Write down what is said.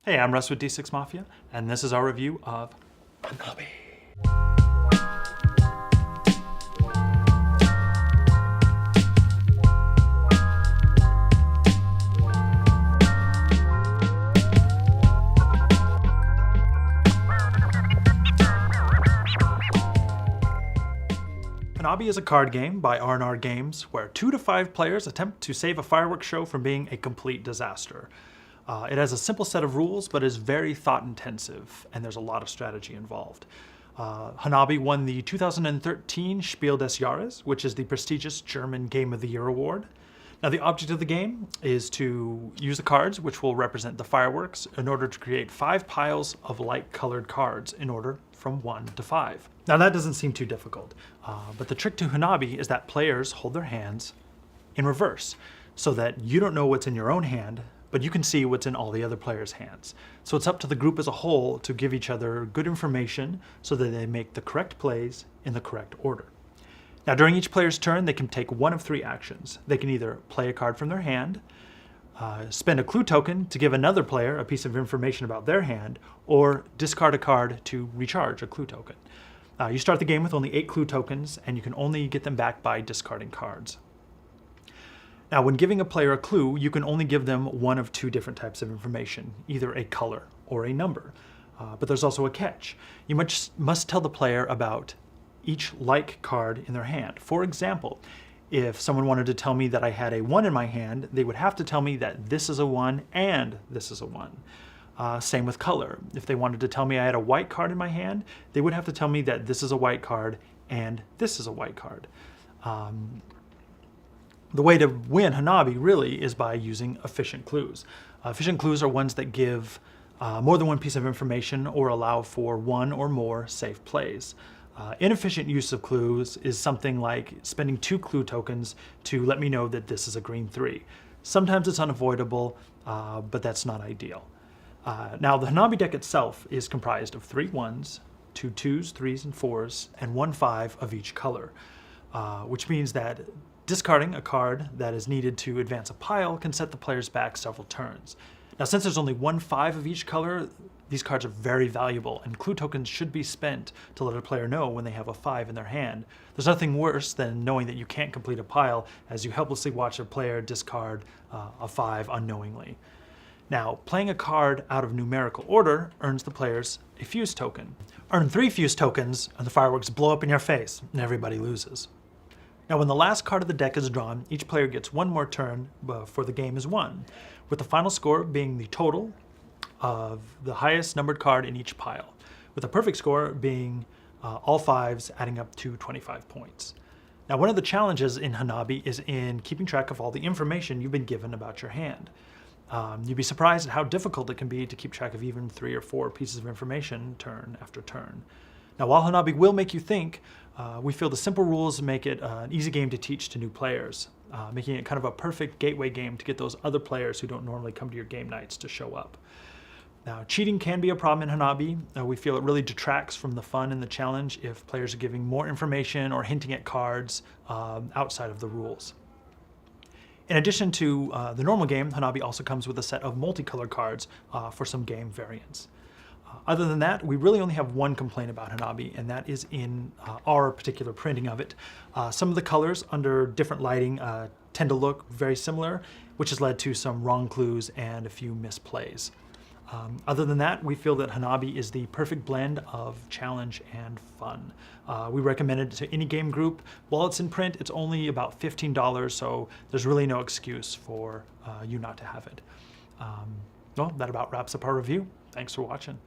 Hey, I'm Russ with D6 Mafia, and this is our review of Hanabi. Hanabi is a card game by R&R Games where 2 to 5 players attempt to save a fireworks show from being a complete disaster. It has a simple set of rules, but is very thought-intensive, and there's a lot of strategy involved. Hanabi won the 2013 Spiel des Jahres, which is the prestigious German Game of the Year award. Now, the object of the game is to use the cards, which will represent the fireworks, in order to create 5 piles of light-colored cards in order from 1 to 5. Now, that doesn't seem too difficult, but the trick to Hanabi is that players hold their hands in reverse, so that you don't know what's in your own hand, but you can see what's in all the other players' hands. So it's up to the group as a whole to give each other good information so that they make the correct plays in the correct order. Now, during each player's turn, they can take one of 3 actions. They can either play a card from their hand, spend a clue token to give another player a piece of information about their hand, or discard a card to recharge a clue token. You start the game with only 8 clue tokens, and you can only get them back by discarding cards. Now, when giving a player a clue, you can only give them one of 2 different types of information, either a color or a number. But there's also a catch. You must tell the player about each like card in their hand. For example, if someone wanted to tell me that I had a 1 in my hand, they would have to tell me that this is a 1 and this is a 1. Same with color. If they wanted to tell me I had a white card in my hand, they would have to tell me that this is a white card and this is a white card. The way to win Hanabi really is by using efficient clues. Efficient clues are ones that give more than one piece of information or allow for 1 or more safe plays. Inefficient use of clues is something like spending 2 clue tokens to let me know that this is a green 3. Sometimes it's unavoidable, but that's not ideal. Now, the Hanabi deck itself is comprised of 3 1s, 2 2s, 3s, and 4s, and 1 5 of each color, which means that discarding a card that is needed to advance a pile can set the players back several turns. Now, since there's only 1 5 of each color, these cards are very valuable, and clue tokens should be spent to let a player know when they have a 5 in their hand. There's nothing worse than knowing that you can't complete a pile as you helplessly watch a player discard a 5 unknowingly. Now, playing a card out of numerical order earns the players a fuse token. Earn 3 fuse tokens, and the fireworks blow up in your face, and everybody loses. Now, when the last card of the deck is drawn, each player gets 1 more turn before the game is won, with the final score being the total of the highest numbered card in each pile, with a perfect score being all 5s adding up to 25 points. Now, one of the challenges in Hanabi is in keeping track of all the information you've been given about your hand. You'd be surprised at how difficult it can be to keep track of even 3 or 4 pieces of information turn after turn. Now, while Hanabi will make you think, we feel the simple rules make it an easy game to teach to new players, making it kind of a perfect gateway game to get those other players who don't normally come to your game nights to show up. Now, cheating can be a problem in Hanabi. We feel it really detracts from the fun and the challenge if players are giving more information or hinting at cards outside of the rules. In addition to the normal game, Hanabi also comes with a set of multicolored cards for some game variants. Other than that, we really only have one complaint about Hanabi, and that is in our particular printing of it. Some of the colors under different lighting tend to look very similar, which has led to some wrong clues and a few misplays. Other than that, we feel that Hanabi is the perfect blend of challenge and fun. We recommend it to any game group. While it's in print, it's only about $15, so there's really no excuse for you not to have it. Well, that about wraps up our review. Thanks for watching.